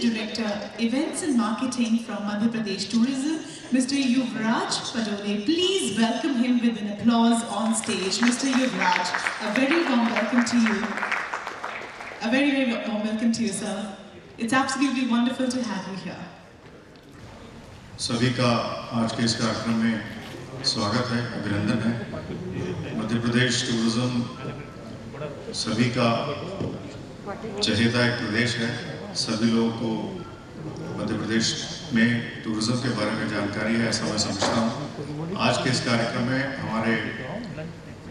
Director, Events and Marketing from Madhya Pradesh Tourism, Mr. Yuvraj Padole. Please welcome him with an applause on stage. Mr. Yuvraj, a very warm welcome to you. A very, very warm welcome to you, sir. It's absolutely wonderful to have you here. सभी का आज के इस कार्यक्रम में स्वागत है, अभिनंदन है। मध्य प्रदेश टूरिज्म सभी का चहेता एक प्रदेश है। सभी लोगों को मध्य प्रदेश में टूरिज्म के बारे में जानकारी है, ऐसा मैं समझता हूँ। आज के इस कार्यक्रम में हमारे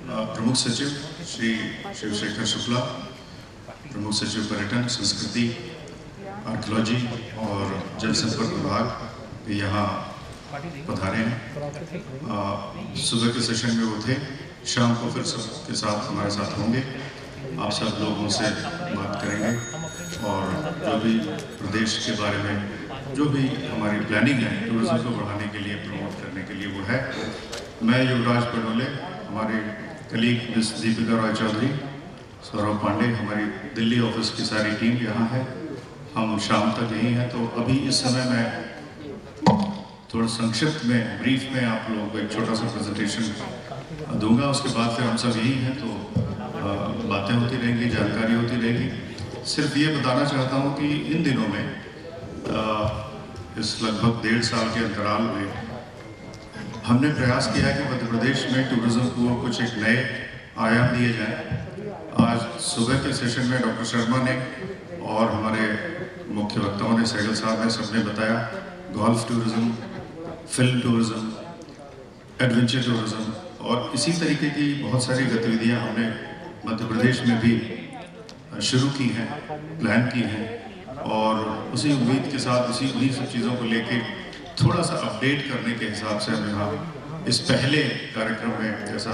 प्रमुख सचिव श्री शिवशेखर शुक्ला, प्रमुख सचिव पर्यटन, संस्कृति, आर्कियोलॉजी और जल संपर्क विभाग यहाँ पधारे हैं। सुबह के सेशन में वो थे, शाम को फिर सबके साथ हमारे साथ होंगे। आप सब लोग उनसे बात करेंगे और जो भी प्रदेश के बारे में जो भी हमारी प्लानिंग है टूरिज्म को बढ़ाने के लिए, प्रमोट करने के लिए वो है। मैं युवराज पडोले, हमारे कलीग मिस दीपिका रॉय चौधरी, सौरभ पांडे, हमारी दिल्ली ऑफिस की सारी टीम यहाँ है। हम शाम तक यहीं हैं, तो अभी इस समय मैं थोड़ा संक्षिप्त में, ब्रीफ में आप लोगों को एक छोटा सा प्रेजेंटेशन दूंगा। उसके बाद फिर हम सब यहीं हैं, तो बातें होती रहेंगी, जानकारी होती रहेगी। सिर्फ ये बताना चाहता हूँ कि इन दिनों में इस लगभग 1.5 साल के अंतराल में हमने प्रयास किया है कि मध्य प्रदेश में टूरिज्म को कुछ एक नए आयाम दिए जाएं। आज सुबह के सेशन में डॉक्टर शर्मा ने और हमारे मुख्य वक्ताओं ने, सहगल साहब ने, सबने बताया golf tourism, film tourism, adventure tourism और इसी तरीके की बहुत सारी गतिविधियां हमने मध्य प्रदेश में भी शुरू की हैं, प्लान की हैं और उसी उम्मीद के साथ उन्हीं सब चीज़ों को लेके थोड़ा सा अपडेट करने के हिसाब से हम यहाँ इस पहले कार्यक्रम में, जैसा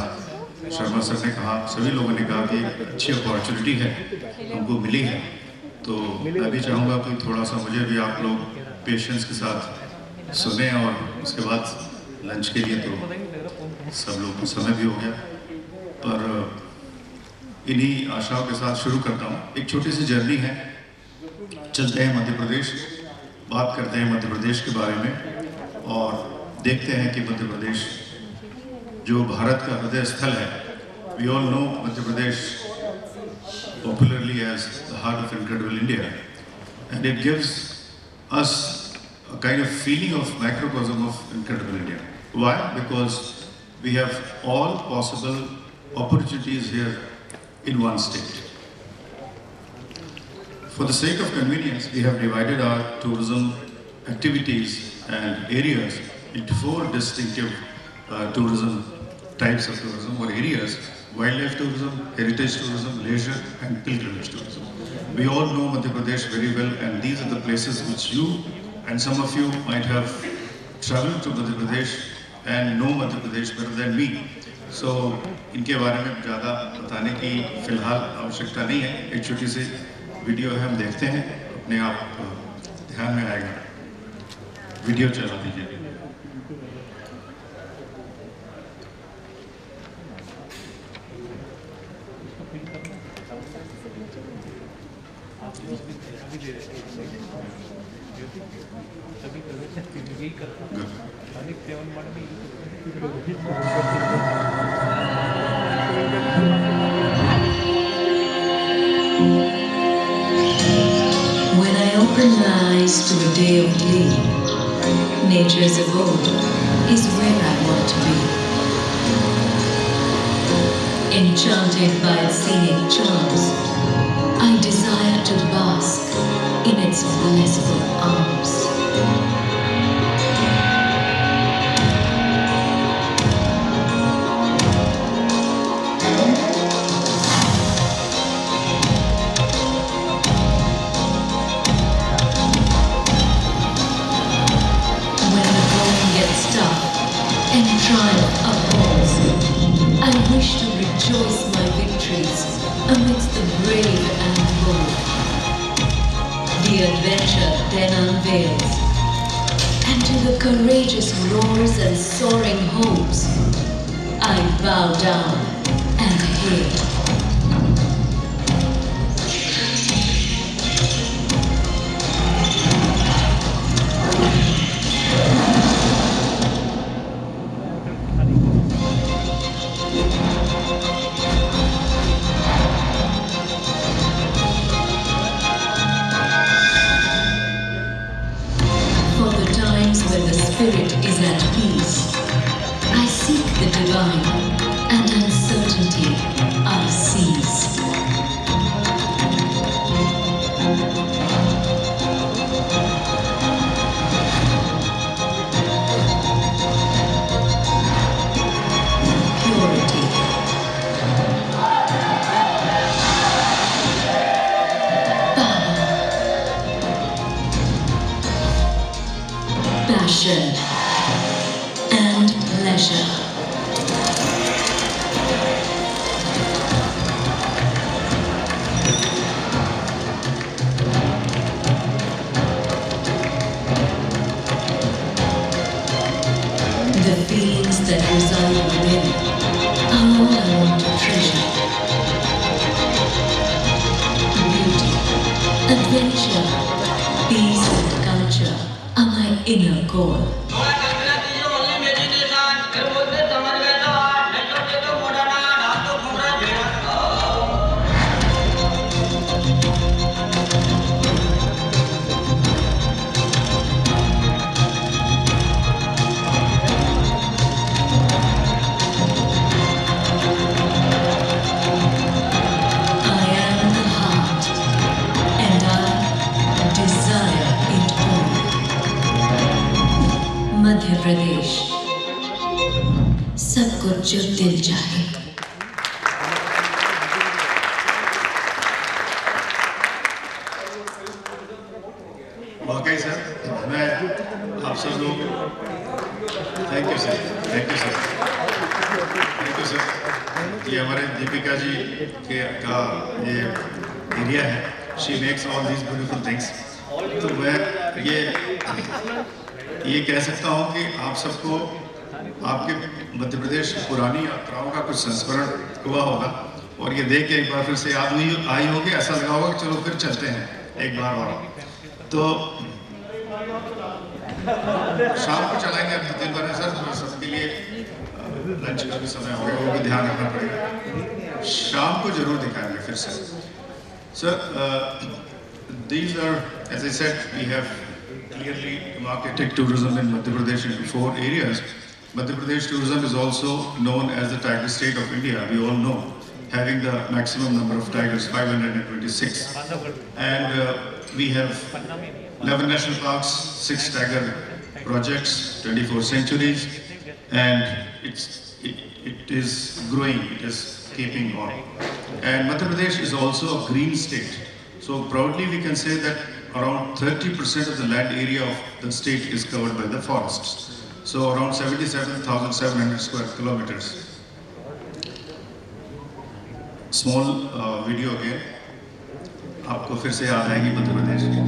शर्मा सर ने कहा, सभी लोगों ने कहा कि अच्छी अपॉर्चुनिटी है हमको मिली है, तो मैं भी चाहूँगा कि थोड़ा सा मुझे भी आप लोग पेशेंस के साथ सुने और उसके बाद लंच के लिए तो सब लोग को समय भी हो गया। पर इन्हीं आशाओं के साथ शुरू करता हूँ। एक छोटी सी जर्नी है, चलते हैं मध्य प्रदेश, बात करते हैं मध्य प्रदेश के बारे में और देखते हैं कि मध्य प्रदेश जो भारत का हृदय स्थल है, we all know Madhya Pradesh popularly as the heart of incredible India, and it gives us a kind of feeling of microcosm of incredible India. Why? Because we have all possible opportunities here in one state. For the sake of convenience, we have divided our tourism activities and areas into 4 distinctive tourism types of tourism or areas: wildlife tourism, heritage tourism, leisure and pilgrimage tourism. We all know Madhya Pradesh very well, and these are the places which you and some of you might have traveled to Madhya Pradesh and know Madhya Pradesh better than me. So इनके बारे में ज़्यादा बताने की फिलहाल आवश्यकता नहीं है। एक छोटी सी वीडियो है, हम देखते हैं, अपने आप ध्यान में आएगा। वीडियो चला दीजिए। When I open my eyes to a day of glee, nature's abode is where I want to be. Enchanted by its scenic charms, I desire to bask in its blissful arms. Triumph upholds. I wish to rejoice my victories amidst the brave and bold. The adventure then unveils, and to the courageous roars and soaring hopes, I bow down and hail. treasure. The feelings that reside within are all I want to treasure. Beauty, adventure, peace and culture are my inner core. I am the heart and I desire it all. Madhya Pradesh सब कुछ जो दिल चाहे. वाकई sir, मैं आप सब लोग thank you sir, thank you sir, thank you sir. ये हमारे दीपिका जी का ये एरिया है. She makes all these beautiful things. तो मैं ये कह सकता हूँ कि आप सबको आपके मध्य प्रदेश की पुरानी यात्राओं का कुछ संस्मरण हुआ होगा और ये देख के एक बार फिर से याद आई होगी. ऐसा लगा होगा कि चलो फिर चलते हैं एक बार और. तो शाम को चलाएंगे. अब दिन भर है सर, तो सबके लिए लंच का भी समय हो गया, वो भी ध्यान रखना पड़ेगा. शाम को जरूर दिखाएंगे फिर से. Sir, these are, as I said, we have clearly marketed tourism in Madhya Pradesh into 4 areas. Madhya Pradesh tourism is also known as the tiger state of India, we all know, having the maximum number of tigers, 526. And we have 11 national parks, 6 tiger projects, 24 sanctuaries, and it is growing, it is keeping on. And Madhya Pradesh is also a green state. So proudly we can say that around 30% of the land area of the state is covered by the forests. So around 77,700 square kilometers. Small video again. आपको फिर से याद आएगी मध्य प्रदेश की.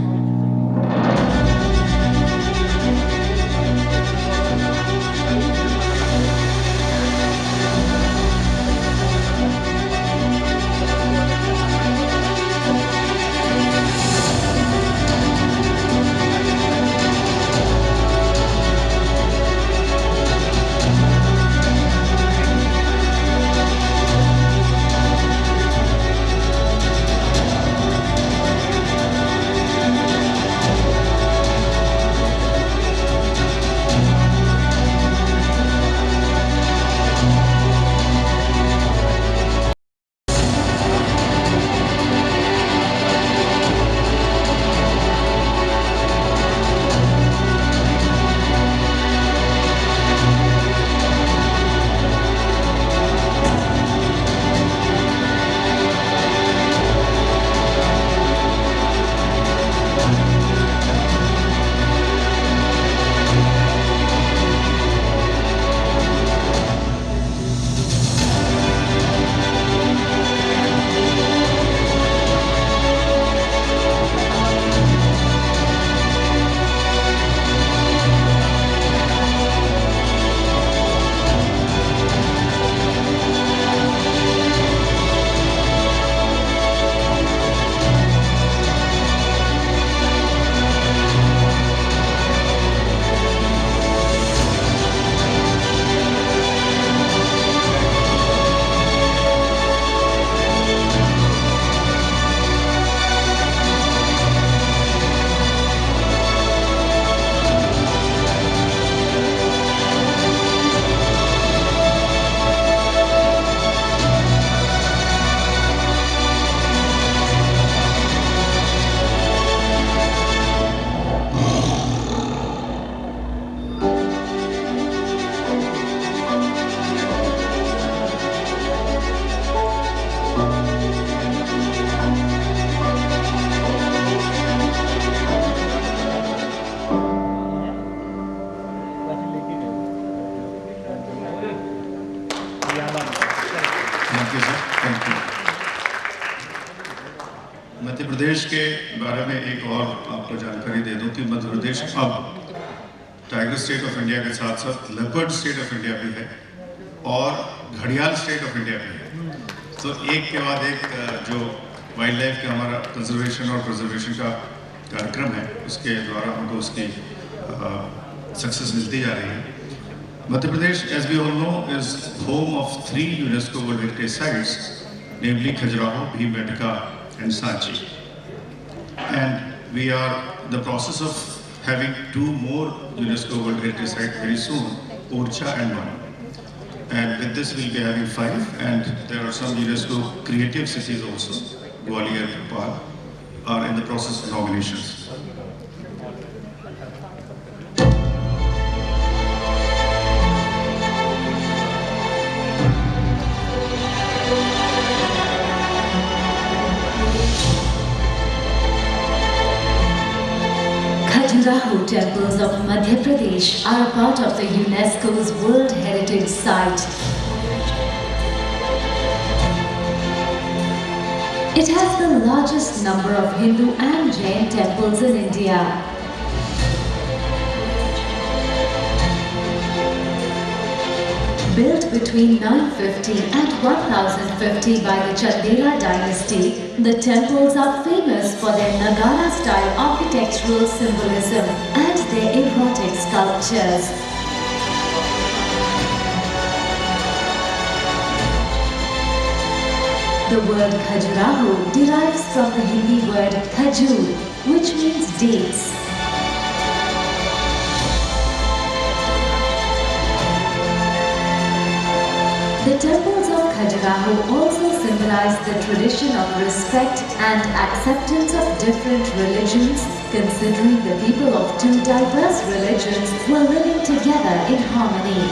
Thank you sir, thank you. Madhya Pradesh के बारे में एक और आपको जानकारी दे दूं कि मध्य प्रदेश अब टाइगर स्टेट ऑफ इंडिया के साथ साथ लेपर्ड स्टेट ऑफ इंडिया भी है और घड़ियाल स्टेट ऑफ इंडिया भी है। तो एक के बाद एक जो वाइल्ड लाइफ का हमारा कंजर्वेशन और प्रिजर्वेशन का कार्यक्रम है, उसके द्वारा हमको उसकी सक्सेस मिलती जा रही है। Madhya Pradesh, as we all know, is home of 3 UNESCO World Heritage Sites, namely Khajuraho, Bhimbetka and Sanchi. And we are in the process of having 2 more UNESCO World Heritage Sites very soon, Orcha and Manu. And with this we'll be having 5, and there are some UNESCO creative cities also, Gwalior, Bhopal, are in the process of nominations. Khajuraho temples of Madhya Pradesh are a part of the UNESCO's World Heritage Site. It has the largest number of Hindu and Jain temples in India. Built between 950 and 1050 by the Chandela dynasty, the temples are famous for their Nagara-style architectural symbolism and their erotic sculptures. The word Khajuraho derives from the Hindi word khajur, which means dates. The temples of Khajuraho also symbolize the tradition of respect and acceptance of different religions, considering the people of 2 diverse religions were living together in harmony.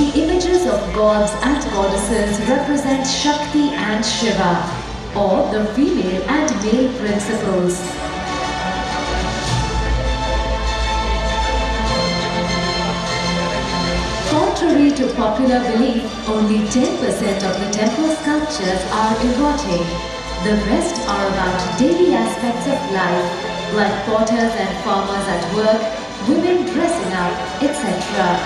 The images of gods and goddesses represent Shakti and Shiva, or the female and male principles. Contrary to popular belief, only 10% of the temple sculptures are erotic. The rest are about daily aspects of life, like potters and farmers at work, women dressing up, etc.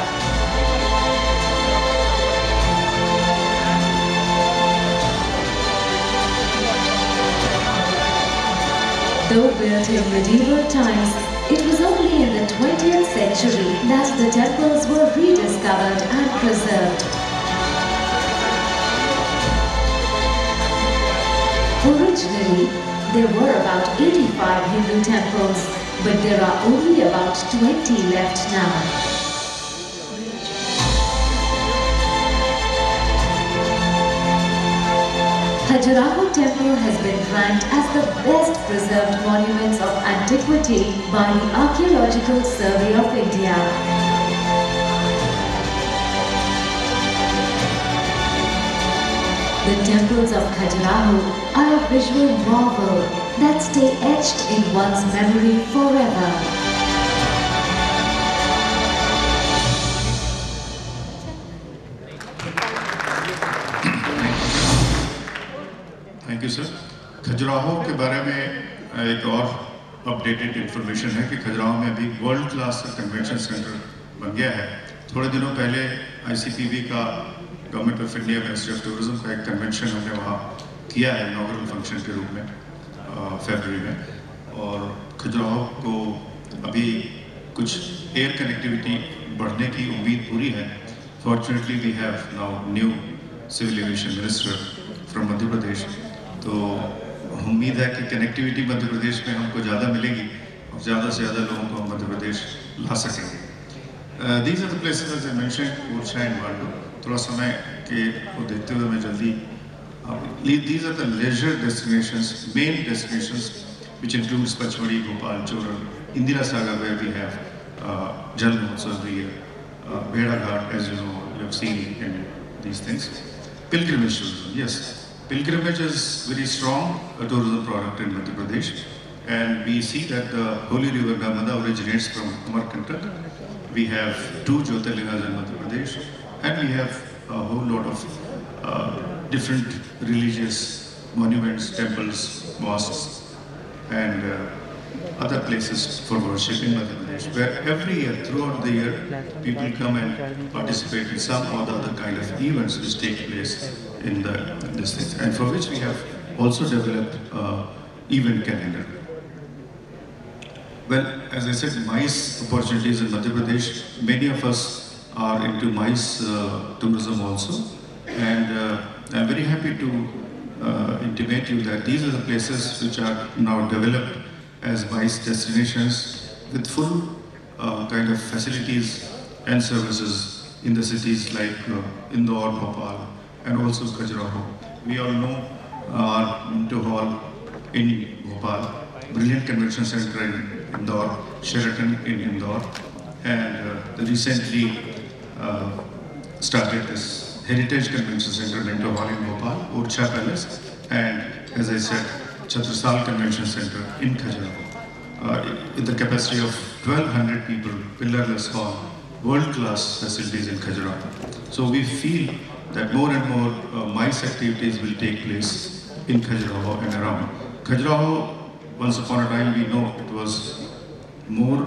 Though built in medieval times, it was only in the 20th century that the temples were rediscovered and preserved. Originally, there were about 85 Hindu temples, but there are only about 20 left now. Khajuraho temple has been ranked as the best preserved monuments of antiquity by the Archaeological Survey of India. The temples of Khajuraho are a visual marvel that stay etched in one's memory forever. Thank you sir. Khajuraho के बारे में एक और updated information है कि खजुराहो में अभी world class convention centre बन गया है। थोड़े दिनों पहले ICPB का government of India ministry of tourism का एक कन्वेंशन हमने वहाँ किया है इनॉग्रल फंक्शन के रूप में फरवरी में, और खजुराहो को अभी कुछ एयर कनेक्टिविटी बढ़ने की उम्मीद पूरी है। Fortunately we have now new civil aviation minister from Madhya Pradesh, तो उम्मीद है कि कनेक्टिविटी मध्य प्रदेश में हमको ज़्यादा मिलेगी और ज़्यादा से ज़्यादा लोगों को हम मध्य प्रदेश ला सकेंगे। These are the places as I mentioned, Orchha and Mandu. थोड़ा समय के को देखते हुए मैं जल्दी, these are the leisure destinations, main destinations which includes Pachmadi, Bhopal, Choran, Indira Sagar, where we have Jal Mahotsav every year, Bheda Ghat, as you know, you have seen in these things. Pilgrimage tourism, yes. Pilgrimage is very strong tourism product in Madhya Pradesh, and we see that the holy river Narmada originates from Amarkantak. We have 2 Jyotirlingas in Madhya Pradesh, and we have a whole lot of different religious monuments, temples, mosques, and other places for worship in Madhya Pradesh, where every year, throughout the year, people come and participate in some or the other kind of events which take place in this thing, and for which we have also developed event calendar. Well, as I said, MICE opportunities in Madhya Pradesh, many of us are into MICE tourism also, and I'm very happy to intimate you that these are the places which are now developed as MICE destinations with full kind of facilities and services in the cities like Indore, Bhopal, and also Khajuraho. We all know our Minto Hall in Bhopal, brilliant convention center in Indore, Sheraton in Indore, and the recently started this Heritage Convention Center, Minto Hall in Bhopal, Orcha Palace, and as I said, Chhatrasal Convention Center in Khajuraho, with the capacity of 1,200 people, pillarless hall, world-class facilities in Khajuraho. So we feel that more and more MICE activities will take place in Khajuraho and around. Khajuraho, once upon a time, we know it was more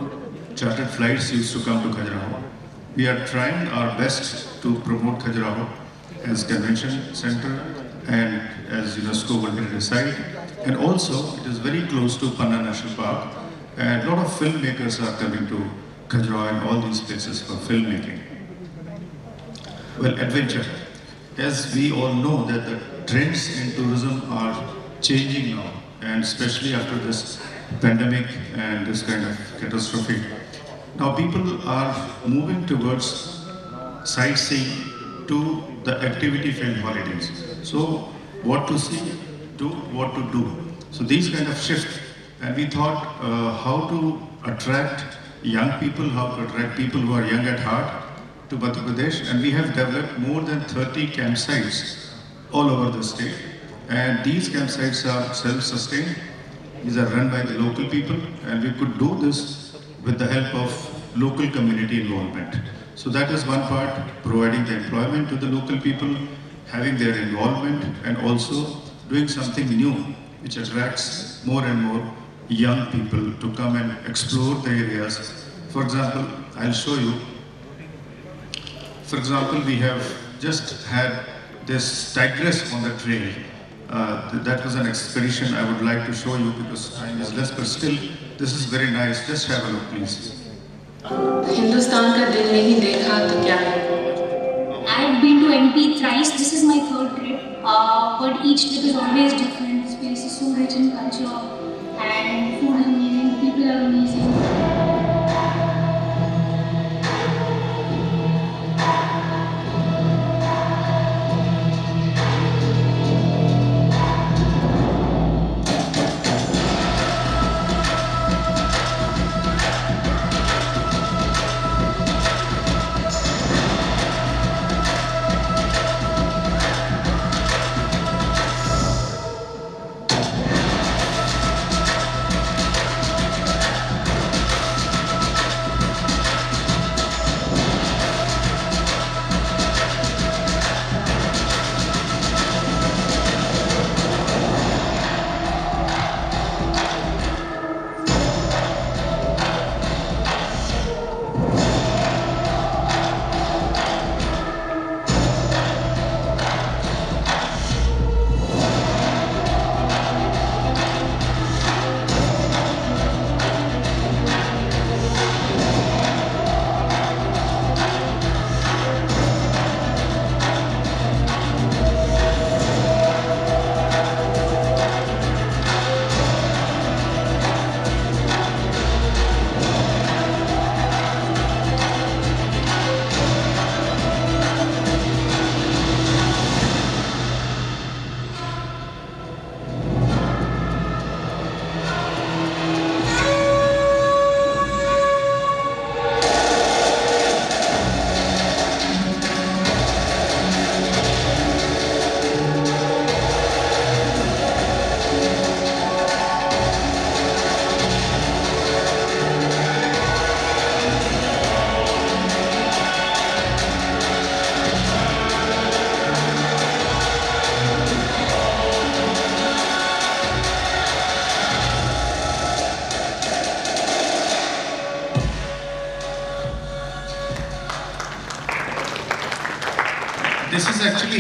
chartered flights used to come to Khajuraho. We are trying our best to promote Khajuraho as convention center and as UNESCO World Heritage Site. And also, it is very close to Panna National Park, and a lot of filmmakers are coming to Khajuraho and all these places for filmmaking. Well, adventure. As we all know that the trends in tourism are changing now, and especially after this pandemic and this kind of catastrophe. Now people are moving towards sightseeing to the activity-filled holidays. So what to see, do, what to do. So these kind of shift, and we thought how to attract young people, how to attract people who are young at heart to Madhya Pradesh, and we have developed more than 30 campsites all over the state. And these campsites are self-sustained. These are run by the local people, and we could do this with the help of local community involvement. So that is one part, providing the employment to the local people, having their involvement, and also doing something new, which attracts more and more young people to come and explore the areas. For example, I'll show you. For example, we have just had this tigress on the trail. That was an expedition I would like to show you because time is less, but still, this is very nice. Just have a look, please. Hindustan का दिल नहीं देखा तो क्या है? I've been to MP thrice. This is my 3rd trip, but each trip is always different. This place is so rich in culture, and food is amazing. People are amazing.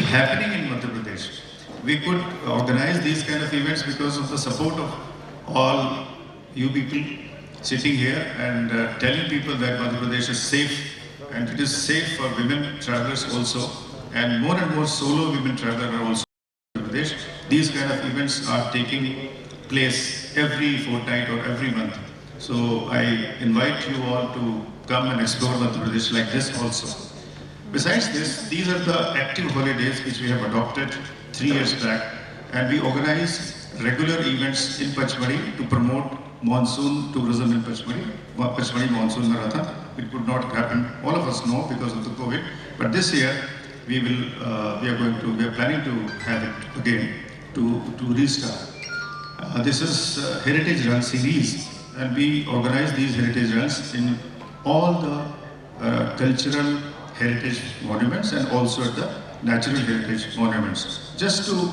happening in Madhya Pradesh. We could organize these kind of events because of the support of all you people sitting here and telling people that Madhya Pradesh is safe, and it is safe for women travelers also, and more solo women travelers are also in Madhya Pradesh. These kind of events are taking place every fortnight or every month. So I invite you all to come and explore Madhya Pradesh like this also. Besides this, these are the active holidays which we have adopted 3 years back, and we organize regular events in Pachmadi to promote monsoon tourism in Pachmadi. Pachmadi monsoon marathon. It could not happen, all of us know, because of the COVID. But this year we are planning to have it again to restart. This is Heritage Run series, and we organize these heritage runs in all the cultural heritage monuments and also at the natural heritage monuments. Just to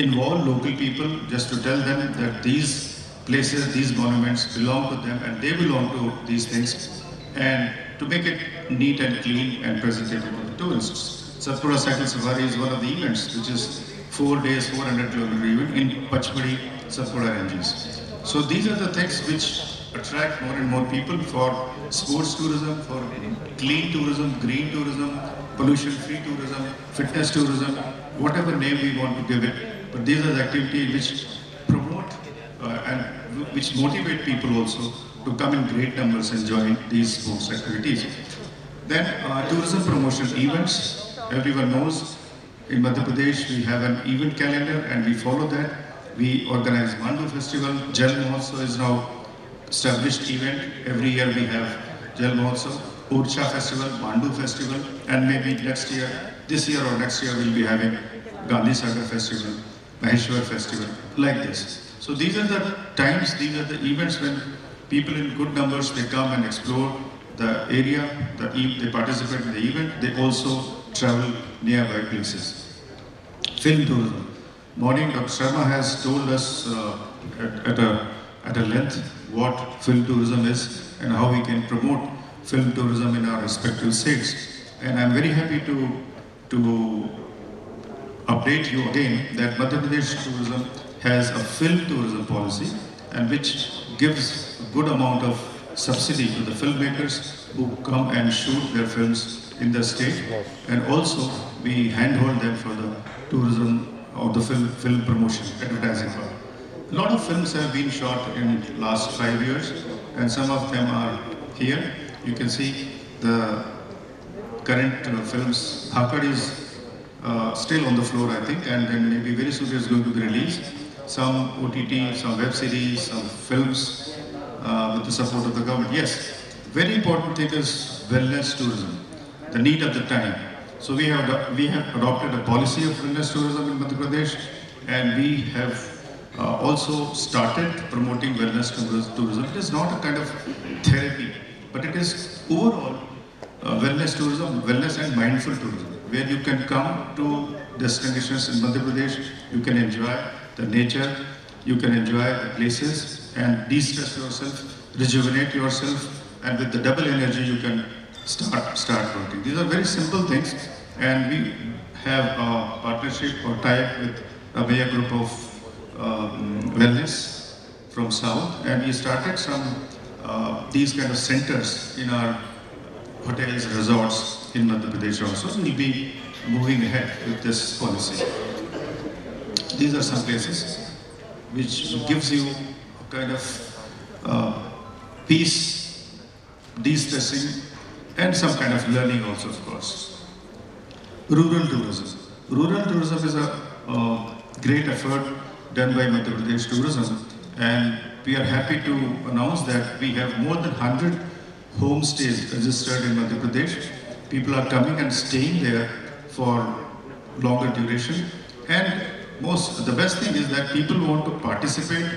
involve local people, just to tell them that these places, these monuments belong to them and they belong to these things, and to make it neat and clean and presentable to the tourists. Satpura Cycle Safari is one of the events, which is 4 days, 400 kilometer event in Pachmadi, Satpura ranges. So these are the things which attract more and more people for sports tourism, for clean tourism, green tourism, pollution-free tourism, fitness tourism, whatever name we want to give it. But these are the activities which promote and which motivate people also to come in great numbers and join these sports activities. Then tourism promotion events. Everyone knows in Madhya Pradesh we have an event calendar and we follow that. We organize Mandu Festival. Jal Mahotsav is now established event. Every year we have Jal Mahotsav, Urcha Festival, Mandu Festival, and maybe next year, this year or next year we'll be having Gandhi Sagar Festival, Maheshwar Festival, like this. So these are the times, these are the events when people in good numbers, they come and explore the area, they participate in the event, they also travel nearby places. Film tourism. Morning, Dr. Sharma has told us at a length what film tourism is and how we can promote film tourism in our respective states. And I'm very happy to update you again that Madhya Pradesh Tourism has a film tourism policy, and which gives a good amount of subsidy to the filmmakers who come and shoot their films in the state, and also we handhold them for the tourism of the film promotion, advertising part. A lot of films have been shot in last 5 years, and some of them are here. You can see the current films. Dhakad is still on the floor, I think, and then maybe very soon it is going to be released. Some OTT, some web series, some films with the support of the government. Yes, very important thing is wellness tourism, the need of the time. So we have adopted a policy of wellness tourism in Madhya Pradesh, and we have also started promoting wellness tourism. It is not a kind of therapy, but it is overall wellness tourism, wellness and mindful tourism, where you can come to destinations in Madhya Pradesh, you can enjoy the nature, you can enjoy the places and de-stress yourself, rejuvenate yourself, and with the double energy you can start working. These are very simple things, and we have a partnership or tie-up with a Abhaya group of wellness from South, and we started some these kind of centers in our hotels, resorts in Madhya Pradesh also. So we'll be moving ahead with this policy. These are some places which gives you a kind of peace, de-stressing, and some kind of learning also, of course. Rural tourism. Rural tourism is a great effort done by Madhya Pradesh Tourism, and we are happy to announce that we have more than 100 homestays registered in Madhya Pradesh. People are coming and staying there for longer duration, and the best thing is that people want to participate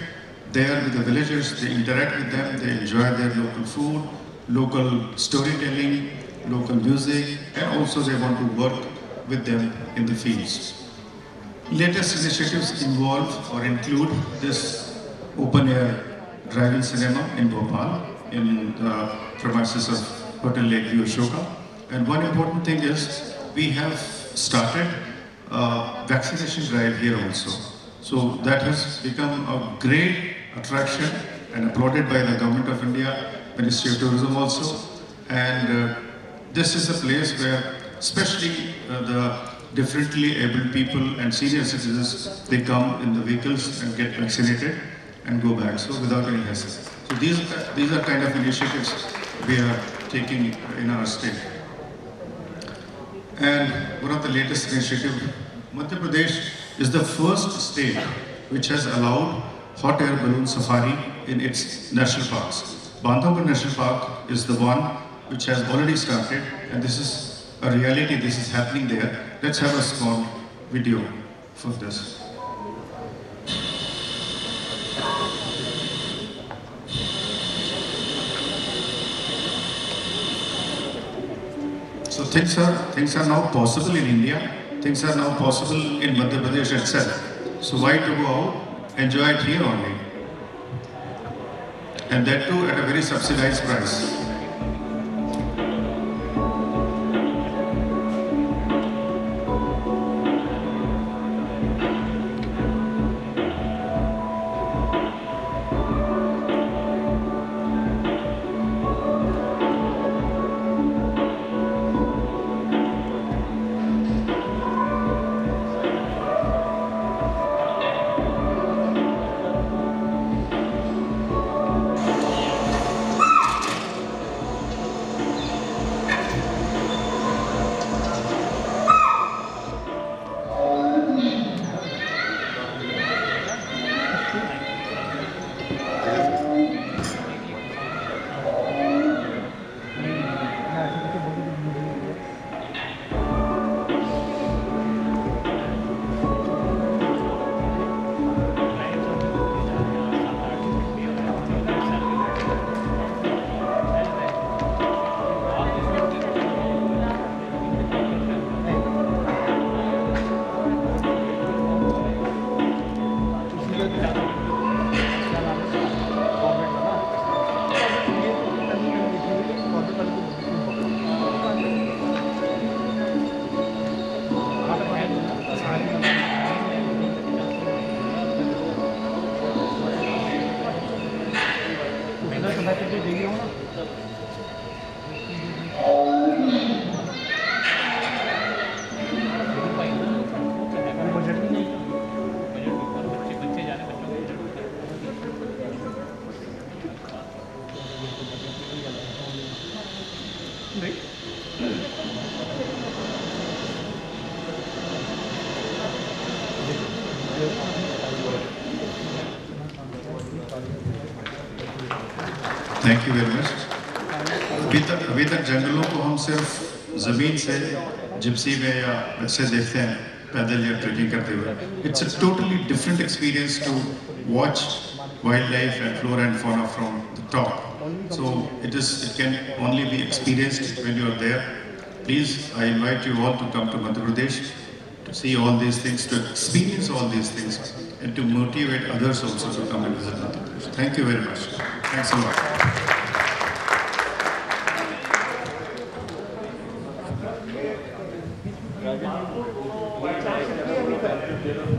there with the villagers. They interact with them, they enjoy their local food, local storytelling, local music, and also they want to work with them in the fields. Latest initiatives involve or include this open-air drive-in cinema in Bhopal, in the premises of Hotel Lakeview Ashoka. And one important thing is we have started vaccination drive here also. So that has become a great attraction and applauded by the Government of India, Ministry of Tourism also. And this is a place where especially the differently abled people and senior citizens, they come in the vehicles and get vaccinated and go back, so without any hassle. So these are kind of initiatives we are taking in our state. And one of the latest initiatives, Madhya Pradesh is the first state which has allowed hot air balloon safari in its national parks. Bandhavgarh National Park is the one which has already started, and this is a reality, this is happening there. Let's have a small video for this. So things are now possible in India. Things are now possible in Madhya Pradesh itself. So why to go out? Enjoy it here only. And that too at a very subsidized price. Thank you very much. अभी तक जंगलों को हम सिर्फ ज़मीन से Gypsy में या वैसे देखते हैं, पैदल या ट्रेकिंग करते हुए। It's a totally different experience to watch wild life and flora and fauna from the top. So it can only be experienced when you are there. Please, I invite you all to come to Madhya Pradesh to see all these things, to experience all these things, and to motivate others also to come and visit Madhya Pradesh. Thank you very much. Thanks a lot.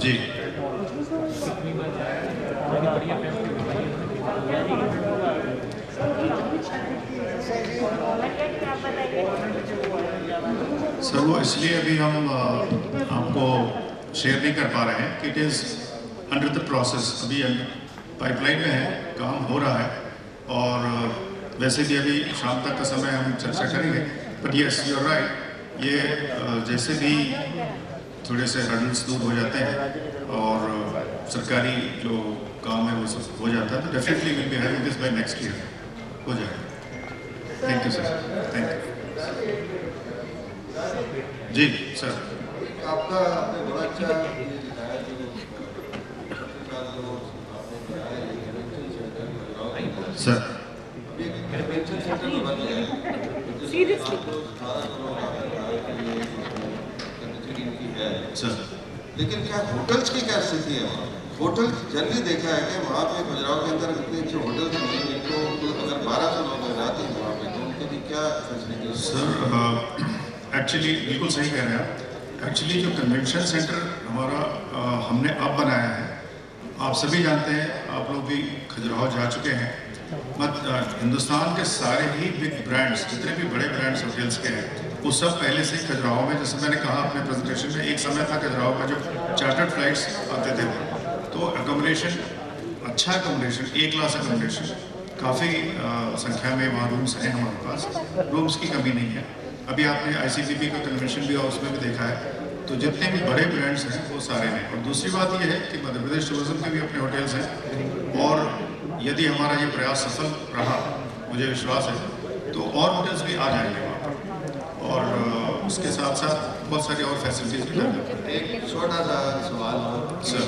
जी sir, वो इसलिए अभी हम आपको share नहीं कर पा रहे हैं कि it is under the process, अभी पाइपलाइन में है, काम हो रहा है। और वैसे भी अभी शाम तक का समय हम चर्चा करेंगे। But yes, you are right, ये जैसे भी थोड़े से हर्डल्स दूर हो जाते हैं और सरकारी जो काम है वो सब हो जाता है, तो definitely will be having this by next year, हो जाएगा। Thank you sir, thank you जी सर। आपका आपने बड़ा अच्छा सर सर, लेकिन क्या होटल्स की क्या स्थिति है वहाँ? होटल जनरली देखा है कि वहाँ पे खजुराहो के अंदर इतने अच्छे होटल्स नहीं हैं, तो अगर 1200 लोग रहते हैं वहाँ पे तो उनके लिए क्या फैसिलिटी? सर एक्चुअली बिल्कुल सही कह रहे हैं आप। एक्चुअली जो कन्वेंशन सेंटर हमारा हमने अब बनाया है, आप सभी जानते हैं, आप लोग भी खजुराहो जा चुके हैं। हिंदुस्तान के सारे ही बिग ब्रांड्स, जितने भी बड़े ब्रांड्स होटल्स के हैं, वो सब पहले से खजुराहो में, जैसे मैंने कहा अपने प्रेजेंटेशन में, एक समय था खजुराहो का जब चार्टर्ड फ्लाइट्स आते थे, तो अकोमोडेशन, अच्छा अकोमोडेशन, ए क्लास अकोमोडेशन, काफ़ी संख्या में वहाँ रूम्स हैं हमारे पास, रूम्स की कमी नहीं है। अभी आपने ICPP का कन्वेंशन भी हाउस में भी देखा है, तो जितने भी बड़े ब्रांड्स हैं वो सारे हैं। और दूसरी बात ये है कि मध्य प्रदेश टूरिज्म के भी अपने होटल्स हैं, और यदि हमारा ये प्रयास सफल रहा, मुझे विश्वास है, तो और होटल्स भी आ जाएंगे वहाँ पर, और उसके साथ साथ बहुत सारी और फैसिलिटीज भी डेवलप करेंगे। एक छोटा सा सवाल सर,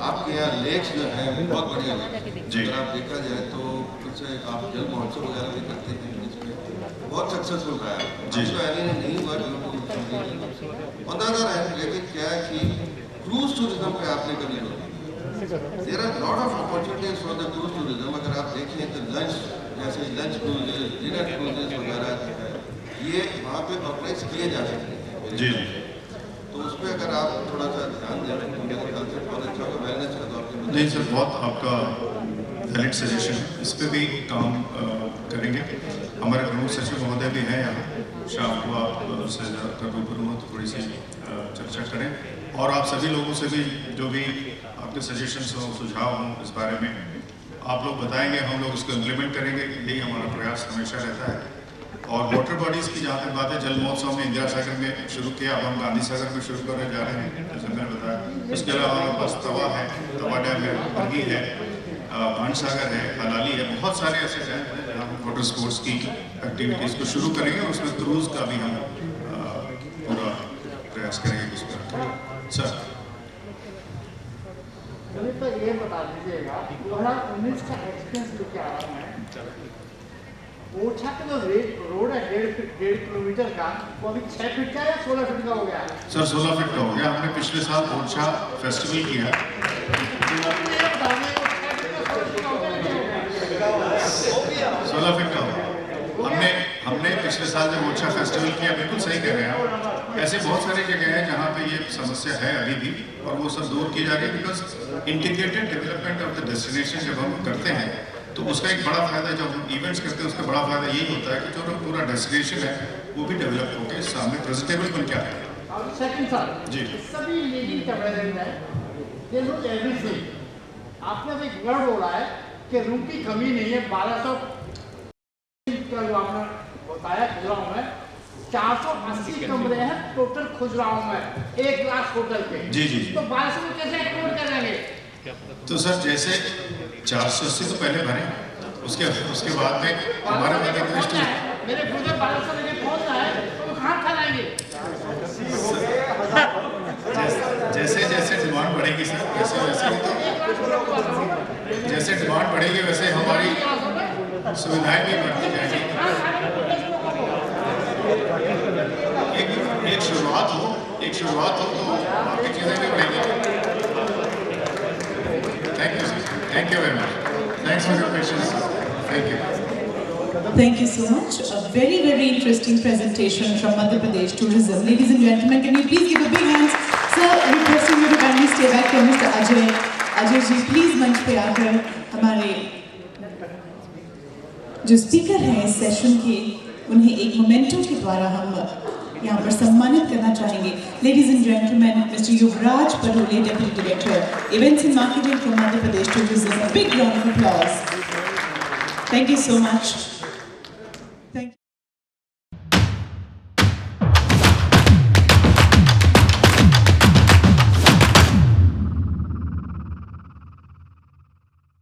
आपके यहाँ लेक्स जो हैं बहुत बढ़िया हैं जी। अगर आप देखा जाए तो कुछ आप जल महोत्सव वगैरह भी करते हैं, इसमें बहुत सक्सेसफुल रहा है जी। तो यानी नहीं हुआ अंदाजा है, लेकिन क्या है कि क्रूज टूरिज्म पे आपने कभी there are lot of opportunities for the cruise tourism. अगर आप देखें तो लंच, जैसे लंच क्रूजेज, डिनर क्रूजेज वगैरह ये वहाँ पे ऑर्गेनाइज किए जा सकते हैं जी। तो उस पर अगर आप थोड़ा सा ध्यान दें तो मेरे ख्याल से बहुत अच्छा होगा। वेलनेस का तो आपके नहीं सर, बहुत आपका वैलिड सजेशन, इस पे भी काम करेंगे। हमारे प्रमुख सचिव महोदय भी हैं यहाँ, शाम को आप से रूबरू हो तो थोड़ी सी चर्चा करें, और आप सभी लोगों से भी जो भी आपके सजेशंस हों, सुझाव हों इस बारे में आप लोग बताएंगे, हम लोग उसको इम्प्लीमेंट करेंगे। यही हमारा प्रयास हमेशा रहता है। और वाटर बॉडीज़ की जहाँ तक बात है, जल महोत्सव में इंदिरा सागर में शुरू किया, अब हम गांधी सागर में शुरू करने जा रहे हैं, जैसे मैंने बताया। उसके अलावा हमारे पास तवा है, तवा डैम है, बरगी है, बाण सागर है, हलाली है, बहुत सारे ऐसे डैम हैं जहाँ हम वाटर स्पोर्ट्स की एक्टिविटीज़ को शुरू करेंगे, और उसमें क्रूज़ का भी हम पूरा प्रयास करेंगे उस पर। सर तो ये बता दीजिएगा 2019 का एक्सपीरियंस जो क्या आ रहा है, ओरछा का जो रोड है 1.5 किलोमीटर का, वो अभी 6 फीट का या 16 फीट का हो गया? सर 16 फीट का हो गया। हमने पिछले साल ओरछा फेस्टिवल किया, 16 फीट का हो। हमने पिछले साल जब ओरछा फेस्टिवल किया, बिल्कुल सही कह रहे हैं आप। ऐसे बहुत सारी जगह हैं जहाँ पे ये समस्या है अभी भी, और वो सब दूर की जा रही है। Because integrated development of the destination जब हम करते हैं तो उसका एक बड़ा फायदा, जब हम इवेंट्स करते हैं उसका बड़ा फायदा यही होता है कि जो पूरा डेस्टिनेशन है वो भी डेवलप होकर सामने प्रेजेंटेबल बन के आए। सेकंड सर जी, सभी लीडिंग कैबिनेट है, ये लोग एवरीथिंग, आपने अभी एक वर्ड बोला है कि रूम की कमी नहीं है। 1200 का जो आपने बताया खजुराहो में 480 कमरे हैं टोटल खजुराहो में 1 लाख होटल के। जी जी। तो 1200 को कैसे एक्टिवेट करेंगे? तो सर जैसे 480 तो पहले भरे, उसके बाद में हमारे मध्य प्रदेश मेरे खुद 1200 लेके पहुंच रहा है तो कहाँ खिलाएंगे? जैसे जैसे डिमांड बढ़ेगी सर, वैसे वैसे जैसे डिमांड बढ़ेगी वैसे हमारी सुविधाएं भी बढ़ती जाएंगी। एक शुरुआत हो तो बाकी चीज़ें भी बढ़ेंगी। Thank you sir, thank you very much, thanks for your patience, thank you. Thank you so much. A very, very interesting presentation from Madhya Pradesh Tourism. Ladies and gentlemen, can you please give a big hand? Sir, I'm requesting you to kindly stay back here. Mr. Ajay ji, please मंच पे आकर हमारे जो speaker हैं इस session के, उन्हें एक मोमेंटो के द्वारा हम यहाँ पर सम्मानित करना चाहेंगे। Ladies and gentlemen, Mr. Yuvraj Padole, Deputy Director, Events and Marketing from Madhya Pradesh Tourism. A big round of applause. Thank you so much.